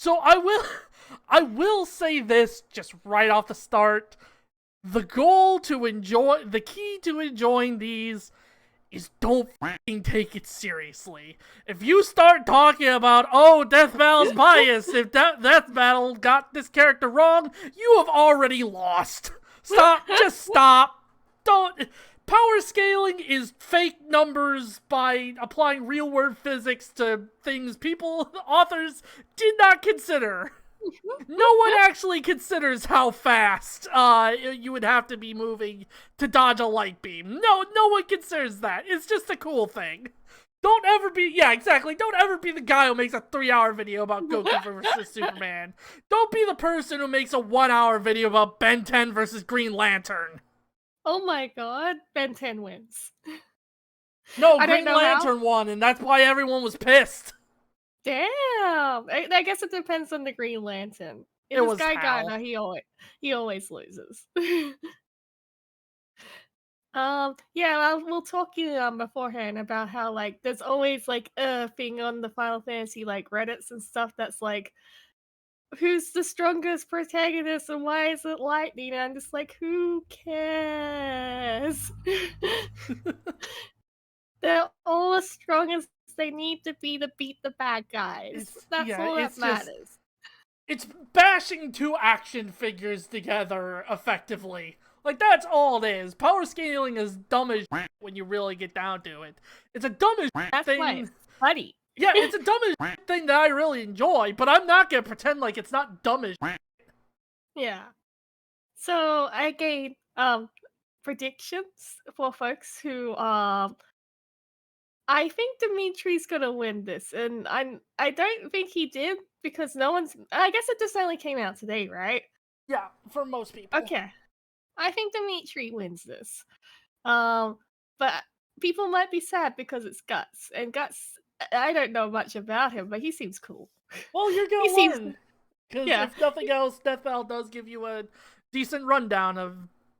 So I will say this just right off the start. The key to enjoying these is don't fucking take it seriously. If you start talking about, oh, Death Battle's biased, if Death Battle got this character wrong, you have already lost. Stop, just stop. Don't. Power scaling is fake numbers by applying real-world physics to things authors did not consider. No one actually considers how fast you would have to be moving to dodge a light beam. No one considers that. It's just a cool thing. Don't ever be the guy who makes a 3-hour video about Goku versus Superman. Don't be the person who makes a 1-hour video about Ben 10 versus Green Lantern. Oh my god, Ben 10 wins. No, Green Lantern won, and that's why everyone was pissed. Damn! I guess it depends on the Green Lantern. In the Sky Gardener, he always loses. Yeah, we'll talk beforehand about how, like, there's always, like, a thing on the Final Fantasy, like, Reddits and stuff that's like, who's the strongest protagonist and why is it lightning? And I'm just like, who cares? They're all as strong as they need to be to beat the bad guys. That's all that matters. It's bashing two action figures together effectively. Like, that's all it is. Power scaling is dumb as when you really get down to it. It's a dumb as That's thing. why it's funny. Yeah, it's a dumb as thing that I really enjoy, but I'm not gonna pretend like it's not dumb as Yeah. So I gave predictions for folks who I think Dimitri's gonna win this, and I don't think he did because no one's. I guess it just only came out today, right? Yeah, for most people. Okay, I think Dimitri wins this. But people might be sad because it's Guts, and Guts. I don't know much about him, but he seems cool. Well, you're gonna learn. Because if nothing else, Death Battle does give you a decent rundown of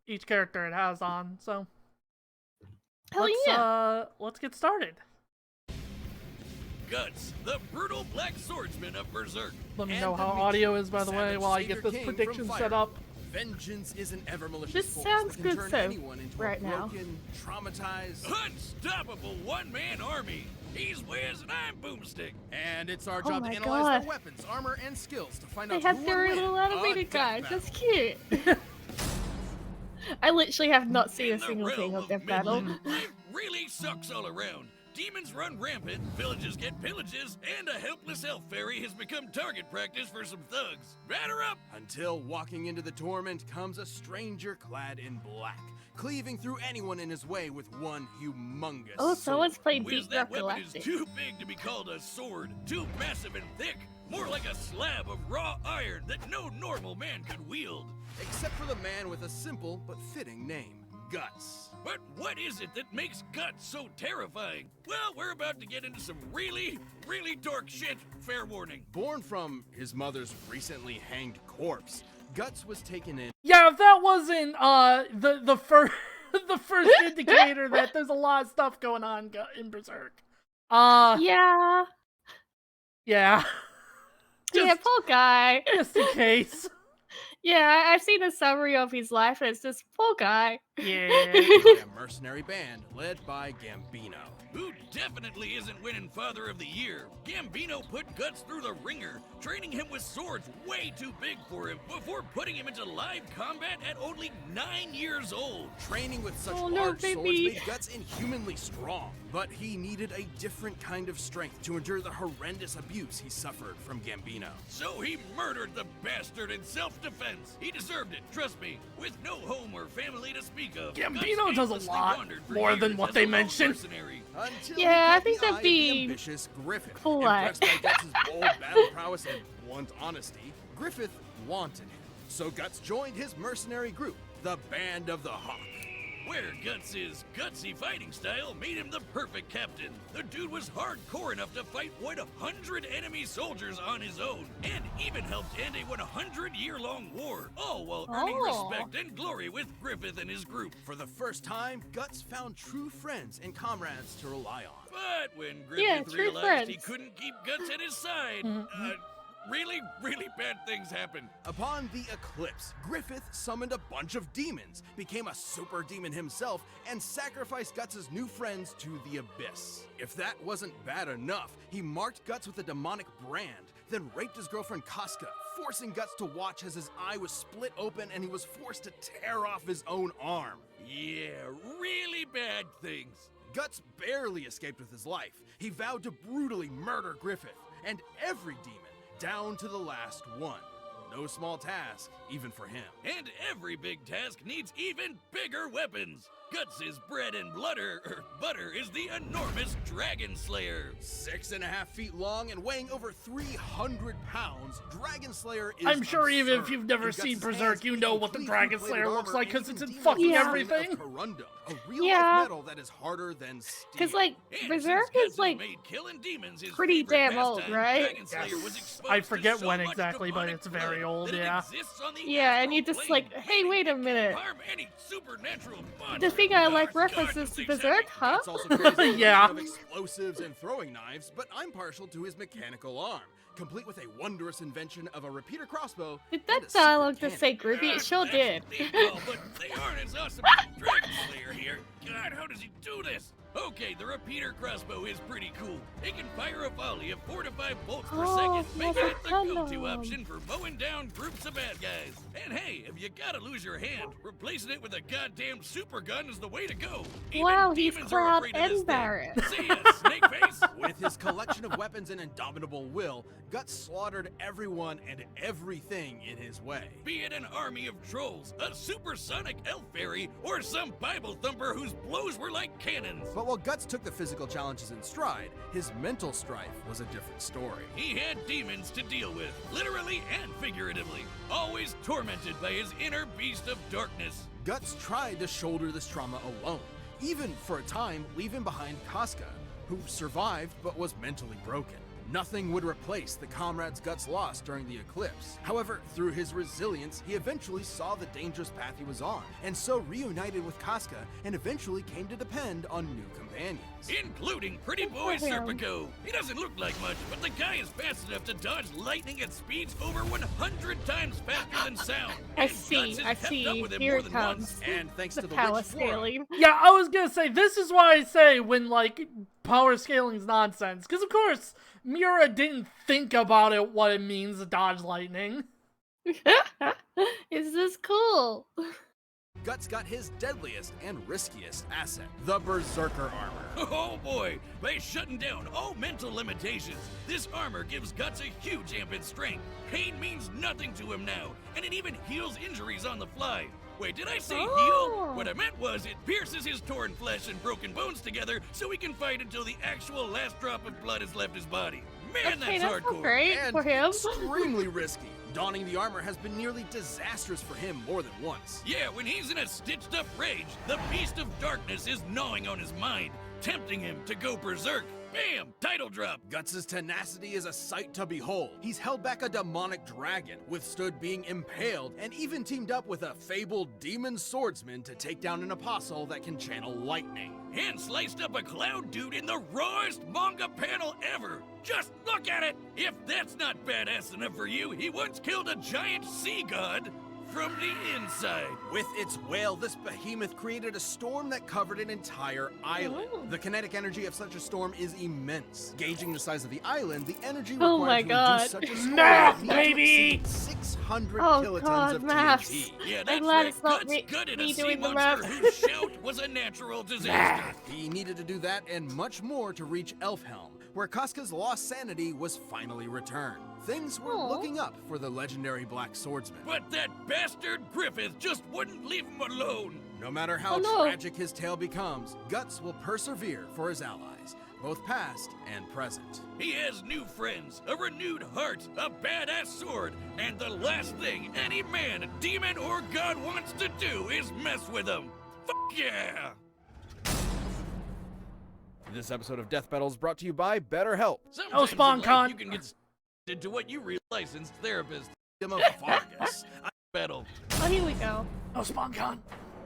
each character it has on, so... Let's get started. Guts, the brutal black swordsman of Berserk. Let me know how audio is, by the way, while I get this prediction set up. Vengeance is an ever malicious This force sounds that can good turn anyone into right a now. broken, traumatized... Unstoppable one-man army. He's Wiz and I'm Boomstick. And it's our Oh job to my analyze God. their weapons, armor, and skills to find They out have who very will little win animated a guys. death That's battle. cute. I literally have not seen In a the single thing realm of Death Midland, Battle. life really sucks all around. Demons run rampant, villages get pillages, and a helpless elf fairy has become target practice for some thugs. Batter up! Until walking into the torment comes a stranger clad in black, cleaving through anyone in his way with one humongous Oh, sword. someone's played Wiz, Deep that Rock weapon is Galactic. too big to be called a sword, too massive and thick, more like a slab of raw iron that no normal man could wield. Except for the man with a simple but fitting name, Guts. But what is it that makes Guts so terrifying? Well, we're about to get into some really, really dark shit, fair warning. Born from his mother's recently hanged corpse, Guts was taken in. Yeah, if that wasn't the first the first indicator that there's a lot of stuff going on in Berserk. Yeah. Yeah. Yeah, poor guy. Just in case. Yeah, I've seen a summary of his life, and it's just poor guy. Yeah. by a mercenary band led by Gambino. Who definitely isn't winning Father of the Year. Gambino put Guts through the ringer, training him with swords way too big for him before putting him into live combat at only 9 years old. Training with such Oh, no, large swords baby. made Guts inhumanly strong, but he needed a different kind of strength to endure the horrendous abuse he suffered from Gambino. So he murdered the bastard in self-defense. He deserved it, trust me. With no home or family to speak of, Gambino Guts does a aimlessly lot wandered for more than years what as they a lone mentioned. mercenary. Until Yeah, he I caught think the that'd eye of be the ambitious Griffith. polite. Impressed by Guts' bold battle prowess and blunt honesty, Griffith wanted him. So Guts joined his mercenary group, the Band of the Hawk. Where Guts' gutsy fighting style made him the perfect captain. The dude was hardcore enough to fight 100 enemy soldiers on his own, and even helped end a 100-year-long war, all while earning Oh. respect and glory with Griffith and his group. For the first time, Guts found true friends and comrades to rely on. But when Yeah, Griffith true realized he friends. couldn't keep Guts at his side, really, really bad things happen. Upon the eclipse, Griffith summoned a bunch of demons, became a super demon himself, and sacrificed Guts' new friends to the abyss. If that wasn't bad enough, he marked Guts with a demonic brand, then raped his girlfriend Casca, forcing Guts to watch as his eye was split open and he was forced to tear off his own arm. Yeah, really bad things. Guts barely escaped with his life. He vowed to brutally murder Griffith and every demon, down to the last one. No small task, even for him. And every big task needs even bigger weapons. Guts' bread and butter is the enormous Dragon Slayer. 6.5 feet long and weighing over 300 pounds, Dragon Slayer is I'm sure even if absurd. you've never In seen Guts' Berserk, hands, you he know what the completely Dragon plated Slayer looks armor like and because it's in even fucking demons everything. of Corundum, a real Yeah. life metal that is harder than steel. Because, like, And Berserk since is, like, Guts made killing demons his pretty favorite damn old, pastime, right? Dragon Slayer was exposed I to forget so when much exactly, but demonic it's very blood old, that it yeah. exists on the Yeah, and you astral just plane, like, hey, wait a minute. harm any supernatural The monster. thing I like God, references to these Berserk, huh? It's also crazy Yeah. of explosives and throwing knives, but I'm partial to his mechanical arm, complete with a wondrous invention of a repeater crossbow. Did and a that secret dialogue cannon. just say groovy? It sure That's did. neat, well, but they aren't as awesome as Dragon Slayer here. God, how does he do this? Okay, the repeater crossbow is pretty cool. It can fire a volley of 4 to 5 bolts per Oh, second, making it the yes, go-to I option for mowing down groups of bad guys. And hey, if you gotta lose your hand, replacing it with a goddamn super gun is the way to go. Even Wow, he's demons are Cloud afraid of this and thing. Barrett. See ya, Snakeface. With his collection of weapons and indomitable will, Guts slaughtered everyone and everything in his way. Be it an army of trolls, a supersonic elf fairy, or some Bible thumper whose blows were like cannons. But while Guts took the physical challenges in stride, his mental strife was a different story. He had demons to deal with, literally and figuratively, always tormented by his inner beast of darkness. Guts tried to shoulder this trauma alone, even for a time leaving behind Casca, who survived but was mentally broken. Nothing would replace the comrades Guts lost during the eclipse. However, through his resilience, he eventually saw the dangerous path he was on, and so reunited with Casca and eventually came to depend on new companions. Including pretty Good boy for him. Serpico. He doesn't look like much, but the guy is fast enough to dodge lightning at speeds over 100 times faster than sound. I And see, Guts has I kept see. up with him Here more it than comes. once. And thanks The to the power witch Flora, scaling. Yeah, I was gonna say, this is why I say when, like, power scaling's nonsense. Because, of course, Miura didn't think about it, what it means to dodge lightning. Is this cool? Guts got his deadliest and riskiest asset, the Berserker armor. Oh boy, by shutting down all mental limitations, this armor gives Guts a huge amp in strength. Pain means nothing to him now, and it even heals injuries on the fly. Wait, did I say Oh. heal? What I meant was it pierces his torn flesh and broken bones together so he can fight until the actual last drop of blood has left his body. Man, Okay, that's that's hardcore. great And for him. extremely risky. Donning the armor has been nearly disastrous for him more than once. Yeah, when he's in a stitched up rage, the beast of darkness is gnawing on his mind, tempting him to go berserk. Bam! Title drop. Guts' tenacity is a sight to behold. He's held back a demonic dragon, withstood being impaled, and even teamed up with a fabled demon swordsman to take down an apostle that can channel lightning. And sliced up a cloud dude in the rawest manga panel ever. Just look at it! If that's not badass enough for you, he once killed a giant sea god from the inside. With its whale, this behemoth created a storm that covered an entire island. Ooh. The kinetic energy of such a storm is immense. Gauging the size of the island, the energy Oh required my to God. induce such a storm Math, would need to baby! exceed 600 Oh kilotons God, of maths. TNT. Yeah, I'm that's glad right. it's not Guts me gutted a me sea doing the monster math. whose shout was a natural disaster. He needed to do that and much more to reach Elfhelm, where Casca's lost sanity was finally returned. Things were Aw. looking up for the legendary Black Swordsman. But that bastard Griffith just wouldn't leave him alone. No matter how Oh, no. tragic his tale becomes, Guts will persevere for his allies, both past and present. He has new friends, a renewed heart, a badass sword, and the last thing any man, demon, or god wants to do is mess with him. Fuck yeah! This episode of Death Battle is brought to you by BetterHelp. Sometimes in Spawn life, Con. you can get into what you licensed therapist Kingdom of Fargus. battle. Oh, here we go. Oh, SpawnCon.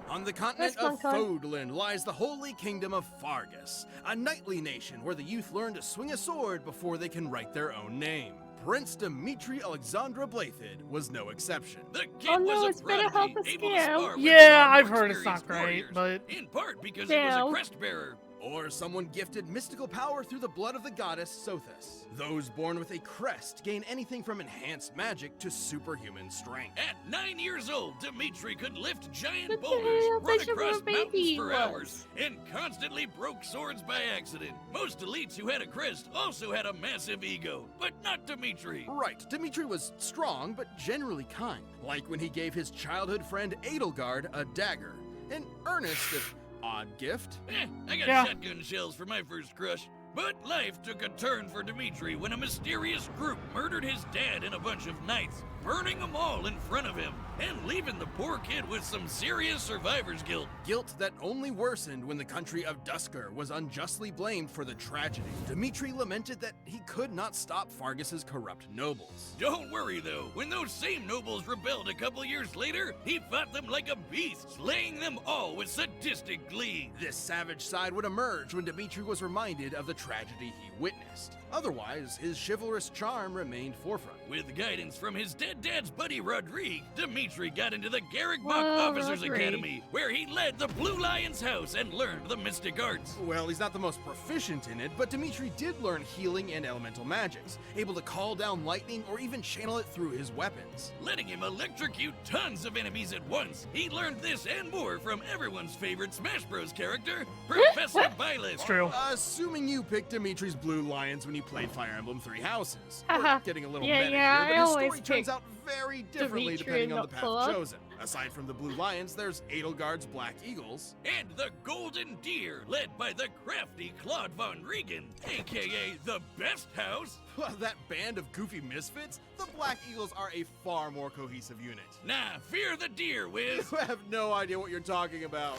On the continent That's of fun, Fodland lies the holy kingdom of Fargus, a knightly nation where the youth learn to swing a sword before they can write their own name. Prince Dimitri Alexandra Blathid was no exception. The kid Oh, no, was a it's better prodigy, help us able to scam. spar with Yeah, far I've more heard it's not experienced great, warriors, but in part because he was Damn. a crest bearer. Or someone gifted mystical power through the blood of the goddess Sothis. Those born with a crest gain anything from enhanced magic to superhuman strength. At 9 years old, Dimitri could lift giant What the boulders, hell? run Such a across little mountains baby for he hours, was. and constantly broke swords by accident. Most elites who had a crest also had a massive ego, but not Dimitri. Right, Dimitri was strong, but generally kind. Like when he gave his childhood friend Edelgard a dagger. An earnest, if odd gift. I got Yeah. shotgun shells for my first crush. But life took a turn for Dimitri when a mysterious group murdered his dad and a bunch of knights, burning them all in front of him, and leaving the poor kid with some serious survivor's guilt. Guilt that only worsened when the country of Dusker was unjustly blamed for the tragedy. Dimitri lamented that he could not stop Fargus's corrupt nobles. Don't worry though, when those same nobles rebelled a couple years later, he fought them like a beast, slaying them all with sadistic glee. This savage side would emerge when Dimitri was reminded of the tragedy he witnessed. Otherwise, his chivalrous charm remained forefront. With guidance from his dead dad's buddy Rodrigue, Dimitri got into the Garrick Bach Whoa, Officers Rodrigue. Academy, where he led the Blue Lion's house and learned the mystic arts. Well, he's not the most proficient in it, but Dimitri did learn healing and elemental magics, able to call down lightning or even channel it through his weapons. Letting him electrocute tons of enemies at once. He learned this and more from everyone's favorite Smash Bros. Character, Professor Byleth. it's true. Assuming you picked Dimitri's Blue Lions when you played Fire Emblem Three Houses. Haha. We're getting a little Yeah, meta yeah, here, I but his always story turns pick out very differently Dimitri depending and on the not path Pull-Up. chosen. Aside from the Blue Lions, there's Edelgard's Black Eagles. And the Golden Deer, led by the crafty Claude Von Regan, aka the Best House. That band of goofy misfits? The Black Eagles are a far more cohesive unit. Nah, fear the deer, Wiz. You have no idea what you're talking about.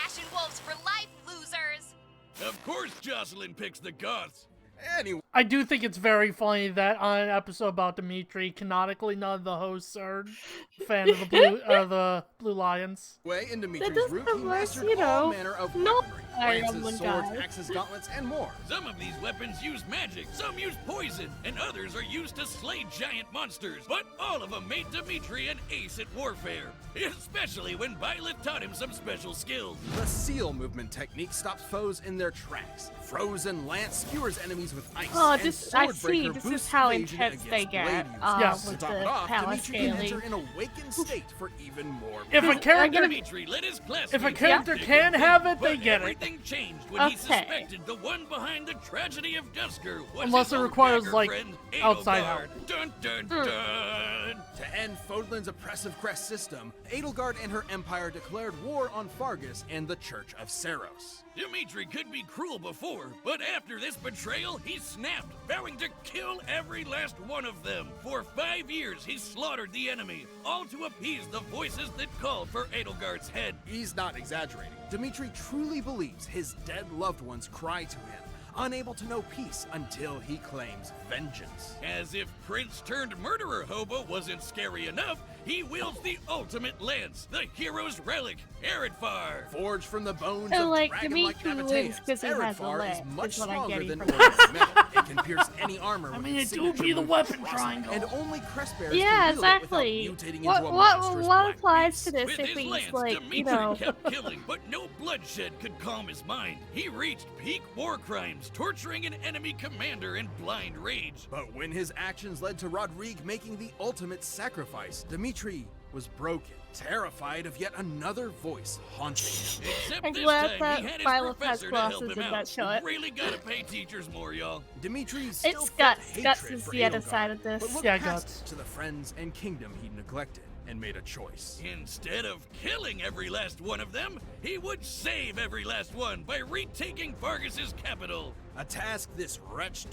Ashen Wolves for life, losers! Of course Jocelyn picks the Goths. Anyway, I do think it's very funny that on an episode about Dimitri, canonically none of the hosts are fan of the Blue Lions. in Dimitri's does route, come he worse, mastered you all know, manner of not weaponry. Fire Lances, Emblem swords, guys. axes, gauntlets, and more. Some of these weapons use magic, some use poison, and others are used to slay giant monsters. But all of them made Dimitri an ace at warfare, especially when Byleth taught him some special skills. The seal movement technique stops foes in their tracks. Frozen lance skewers enemies with ice. Oh, and this I see. Swordbreaker This boosts is how evasion intense they against get. blade users. Yes. To With top the it off, power Dimitri can scaling. enter an awakened state for even more. If a power. character Dimitri let his classmates if a character think can and have think, it, they but get it. everything changed when he Okay. suspected the one behind the tragedy of Dusker was Unless his it old requires, dagger like, friend, outside Edelgard. help. Dun dun dun. To end Fodlan's oppressive crest system, Edelgard and her empire declared war on Fargus and the Church of Saros. Dimitri could be cruel before, but after this betrayal, he snapped, vowing to kill every last one of them. For 5 years, he slaughtered the enemy, all to appease the voices that called for Edelgard's head. He's not exaggerating. Dimitri truly believes his dead loved ones cry to him, unable to know peace until he claims vengeance. As if Prince turned murderer hobo wasn't scary enough, he wields the ultimate lance, the hero's relic, Eredfar. Forged from the bones So, of like, dragon-like Dimitri wins Nabateans, 'cause he has a Eredfar lance, is much is what I'm stronger getting than from this. ordinary metal. It can pierce any armor I with mean, its it do signature be the move, weapon thrust, triangle. and only crest bearers Yeah, can wield exactly. it without mutating What into a monstrous what black applies beast. to this With if his he's lance, like, Dimitri you know, kept killing, but no bloodshed could calm his mind. He reached peak war crimes, torturing an enemy commander in blind rage. But when his actions led to Rodrigue making the ultimate sacrifice, Dimitri was broken, terrified of yet another voice haunting him. Except I'm this glad time that he had his Byleth has professor to help glasses him in out. that shot. Really gotta pay teachers more, y'all. Dimitri still it's felt Guts. hatred Guts is for the other Edelgard, side of this. but looked Yeah, past Guts. it to the friends and kingdom he neglected and made a choice. Instead of killing every last one of them, he would save every last one by retaking Fargus's capital. A task this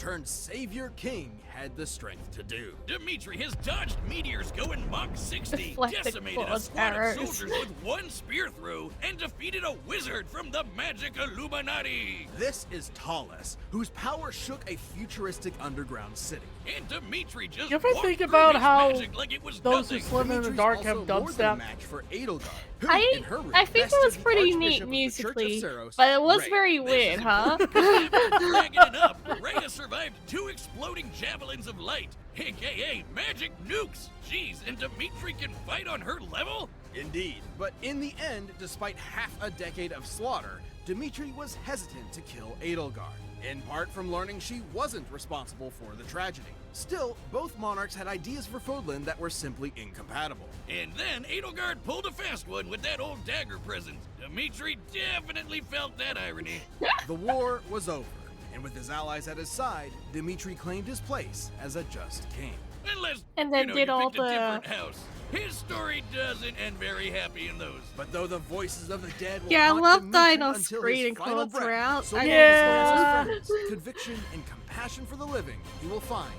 wretch-turned-savior king had the strength to do. Dimitri has dodged meteors going Mach 60, Deflected decimated a claws squad of arrows. soldiers with one spear throw, and defeated a wizard from the magic Illuminati. This is Talus, whose power shook a futuristic underground city. And Dimitri just You ever walked think through about his how magic like it was those who nothing. swim in the Dimitri's dark also have more than a dubstep? match for Edelgard, who, in her room, I think it bested was the pretty Archbishop neat of the musically, Church of Saros, but it was Ray. very This weird, is huh? Dragging it up, Rhea survived 2 exploding javelins of light, aka magic nukes. Jeez, and Dimitri can fight on her level? Indeed. But in the end, despite half a decade of slaughter, Dimitri was hesitant to kill Edelgard, in part from learning she wasn't responsible for the tragedy. Still, both monarchs had ideas for Fodlan that were simply incompatible. And then Edelgard pulled a fast one with that old dagger present. Dimitri definitely felt that irony. The war was over, and with his allies at his side, Dimitri claimed his place as a just king. Unless, And then you did all picked a the- different house. His story doesn't end very happy in those. But though the voices of the dead will Yeah, I haunt love Dimitri Dino's until greeting his final cards breath, were out. so I long Yeah. as he has his friends, conviction and compassion for the living, he will find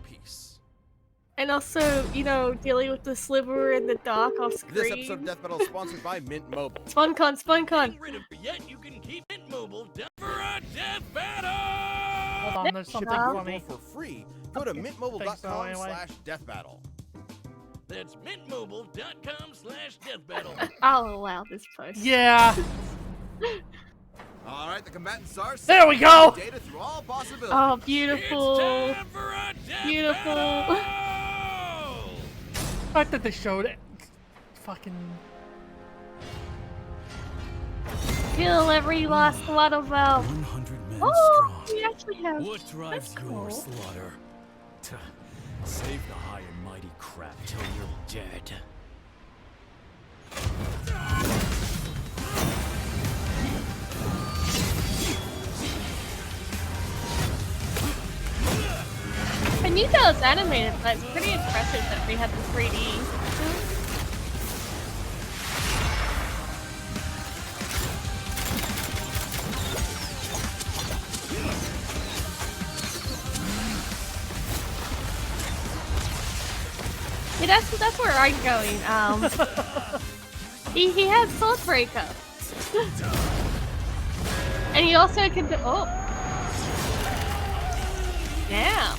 peace. And also, dealing with the sliver in the dark off screen. This episode of Death Battle is sponsored by Mint Mobile. SpunCon. Getting rid of her yet, you can keep Mint Mobile down for a death battle! Hold on, there's something Shipping funny. more for free. Go to Think so, anyway. mintmobile.com/deathbattle. That's mintmobile.com/deathbattle. I'll allow this post. Yeah. All right, the combatants are set. There we go. Data through all possibilities. Oh, It's beautiful. time for a death Beautiful. battle! The fact that they showed it. Fucking. Kill every last one of them. 100 men Oh, strong. we actually have. What drives that's your cool. slaughter? Save the high and mighty crap till you're dead. I knew that was animated, but it's pretty impressive that we had the 3D. Yeah, that's where I'm going. He has Sword Breaker. And he also can do. Oh. Damn.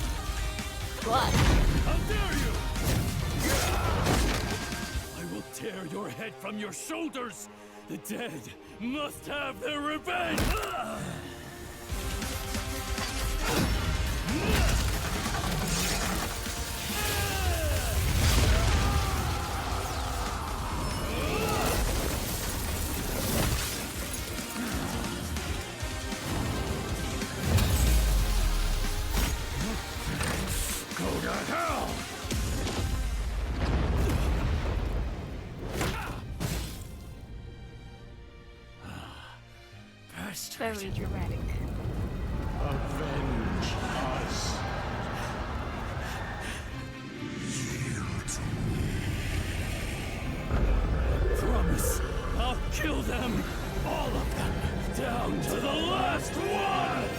What? How dare you! I will tear your head from your shoulders! The dead must have their revenge! Go to hell! Bastard. Very dramatic. Avenge us. I promise I'll kill them, all of them, down to the last one!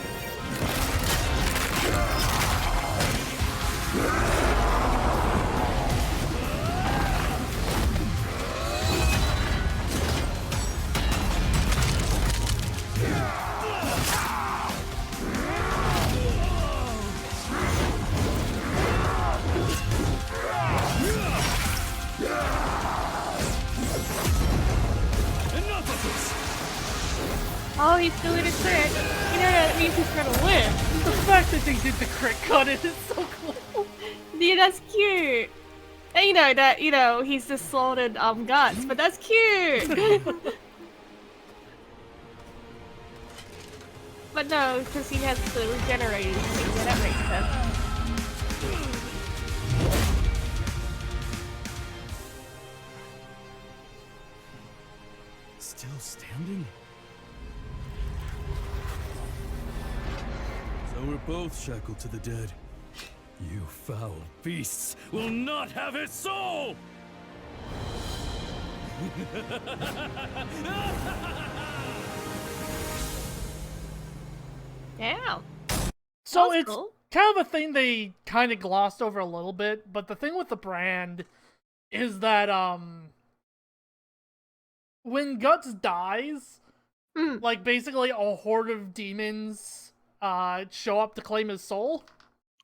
Enough of this! Oh, he's doing a crit. You know that means he's gonna win. The fact that they did the crit cut it is so cool. Yeah, that's cute. And you know that, he's just slaughtered guts, but that's cute. But no, because he has the regenerating thing, yeah, that makes sense. Still standing? So we're both shackled to the dead. You foul beasts will not have his soul! Damn. So That's it's cool. kind of a thing they kind of glossed over a little bit, but the thing with the brand is that when Guts dies, Mm. like basically a horde of demons show up to claim his soul.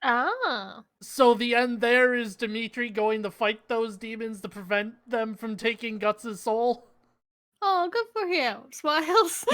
Ah. So the end there is Dimitri going to fight those demons to prevent them from taking Guts' soul. Oh, good for him. Smiles.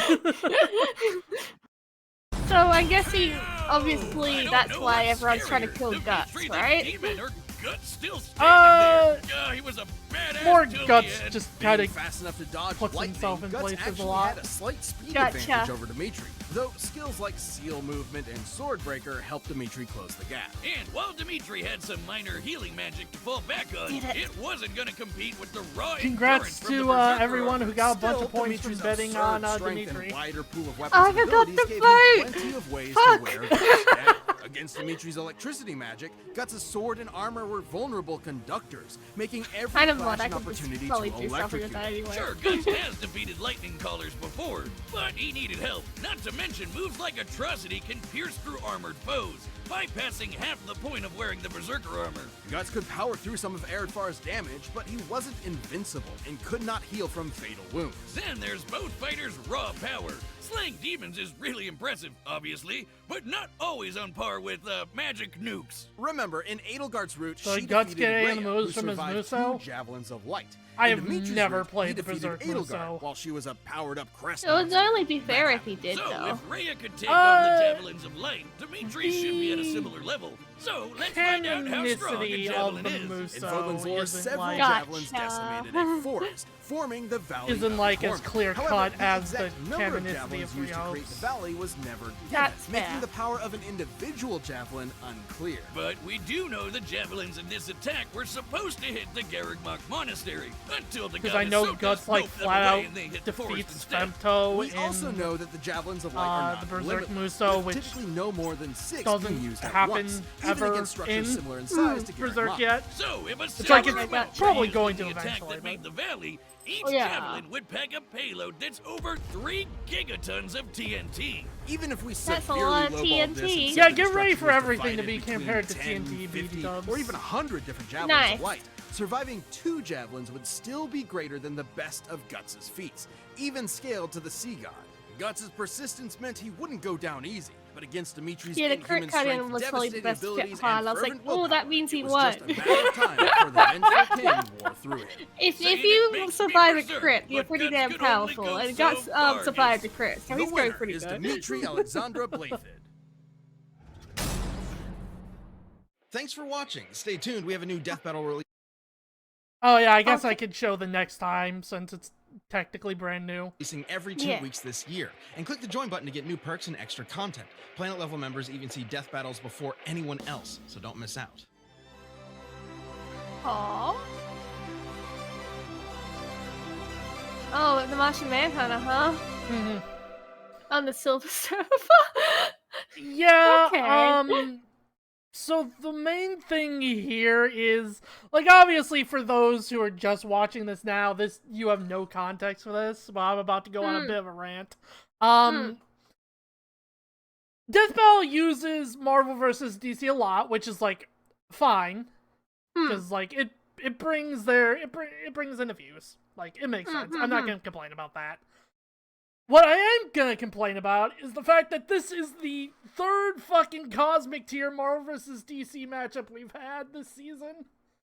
So I'm guessing, obviously, that's why everyone's trying to kill Guts, right? Demon or Guts still standing there. He was a badass more till the Guts end. just Being kind of fast enough to dodge puts lightning, himself in Guts places a actually lot. had a slight speed Gotcha. advantage over Dimitri, though skills like Seal Movement and Sword Breaker helped Dimitri close the gap. And while Dimitri had some minor healing magic to fall back on, Did it. wasn't gonna compete with the raw Congrats endurance from the to Berserker everyone who got a bunch Still, of points from Dimitri's betting absurd on strength Dimitri. and wider pool of weapons I and forgot abilities to gave vote! him plenty of ways Fuck. to wear Guts down. Against Dimitri's electricity magic, Guts' sword and armor were vulnerable conductors, making every I don't know what, flash I an could opportunity just probably to do something with electrocute. that anyway. Sure, Guts has defeated lightning callers before, but he needed help. Not to mention moves like Atrocity can pierce through armored foes, bypassing half the point of wearing the Berserker armor. Guts could power through some of Eredfar's damage, but he wasn't invincible and could not heal from fatal wounds. Then there's both fighters' raw power. Slaying demons is really impressive, obviously, but not always on par with magic nukes. Remember, in Edelgard's route, So she Guts defeated getting Rhea, the who moves from his survived Muso? 2 Javelins of Light. I In have Dimitri's never route, played he the defeated Berserk Edelgard Muso. while she was a powered-up crest. It would only be fair if he did, So, though. if Rhea could take on the Javelins of Light, Dimitri should be at a similar level. So, let's find out how strong a Canonicity of Javelin the is. In Muso Voidland's lore, isn't several like javelins Gotcha. decimated a forest, forming the Valley Isn't of like as Torment. clear-cut However, as the exact number of canonicity javelins of used to create the Rios. valley was never given, That's making fair. the power of an individual javelin unclear. But we do know the javelins in this attack were supposed to hit the Garrigmok Monastery until the Because I know goddess Guts Soka's like noped them flat away out and they hit the forest defeats instead. Femto We also in know that the javelins of light are not the Berserk limitless, Muso, with which typically no more than 6 doesn't being used at happen once, ever even against structures in similar in size to Berserk Garrigmok. yet. So, if a It's like silver it's amount probably used going in to the attack eventually, that made the valley, each Oh, yeah. javelin would pack a payload that's over 3 gigatons of TNT. Even if we That's a severely lot of lowball TNT. this and said Yeah, the get ready destruction for was everything to divided be between compared to 10, TNT, 50, dubs. or even 100 different javelins Nice. of light, surviving 2 javelins would still be greater than the best of Guts' feats, even scaled to the Sea God. Guts' persistence meant he wouldn't go down easy, but against Dimitri's Yeah, the inhuman crit cut in strength, was probably the devastating best abilities, part. and I was like, fervent oh, that willpower, means he it was won. just a matter of time before the vengeful king wore through it. If Saying it you makes me survive a berserk, crit, you're but pretty Guts damn could only powerful. go And so Guts far, survived yes. the crit, so The he's going winner pretty is good. Dimitri Alexandra Blayford. Thanks for watching. Stay tuned. We have a new death battle release. Oh yeah, I guess I could show the next time since it's technically brand new. Releasing every 2 Yeah. weeks this year. And click the join button to get new perks and extra content. Planet level members even see death battles before anyone else, so don't miss out. Aww. Oh, the Martian Manhunter, huh? Mhm. On the Silver Surfer. Yeah, Okay. so the main thing here is, like, obviously for those who are just watching this now, you have no context for this, but I'm about to go on a bit of a rant. Death Battle uses Marvel vs. DC a lot, which is, like, fine, because, like, it brings in a views. Like, it makes sense. I'm not gonna complain about that. What I am gonna complain about is the fact that this is the 3rd fucking Cosmic Tier Marvel vs. DC matchup we've had this season.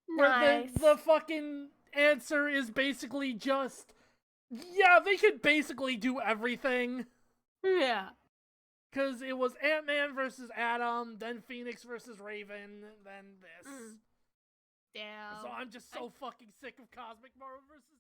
Where Nice. the fucking answer is basically just, yeah, they could basically do everything. Yeah. Because it was Ant-Man versus Atom, then Phoenix versus Raven, then this. Damn. So I'm just so fucking sick of Cosmic Marvel vs.